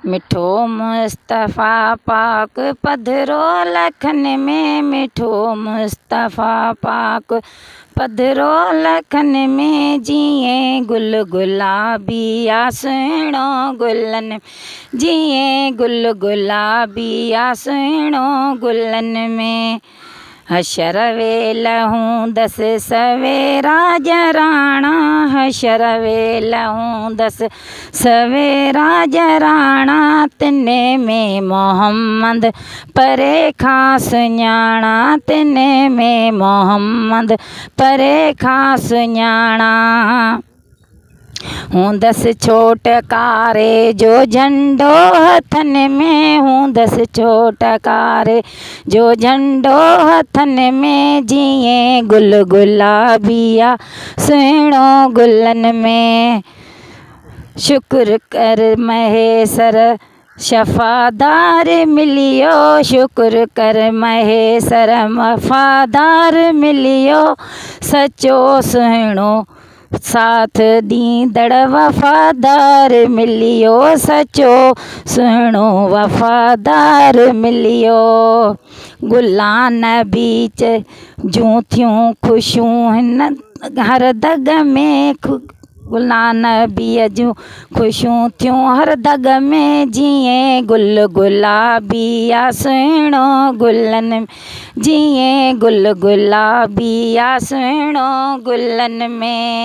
मिठो मुस्तफ़ा पाक पधरो लखन में, मिठो मुस्तफ़ा पाक पधरो लखन में, जीअं गुल गुलाबी सुहिणो गुलन, जीअं गुल गुलाबी सुहिणो गुलन में। हशर वेल हूंदसि सवेरा जराणा, हशर वेल हूंदसि सवेरा जराणा, तिने में मोहम्मद परे खां सुञाणा, तिने में मोहम्मद परे खां सुञाणा। हूंदसि छोटकारे जो झंडो हथन में, हूंदसि छोटकारे जो झंडो हथन में, जीअं गुल गुलाबी सुहिणो गुलन में। शुक्र कर महेसर शफ़ादार मिलियो, शुक्र कर महेसर वफ़ादार मिलियो, सचो सुहिणो साथ ॾींदड़ वफ़ादार मिलियो, सचो सुहिणो वफ़ादार मिलियो। गुलान बीच जूं थियूं ख़ुशियूं हिन हर दग में, गुलान बीअ जूं ख़ुशियूं थियूं हर दग में, जीअं गुल गुलाबी सुहिणो गुलन में, जीअं गुल गुलाबी सुहिणो गुलन में।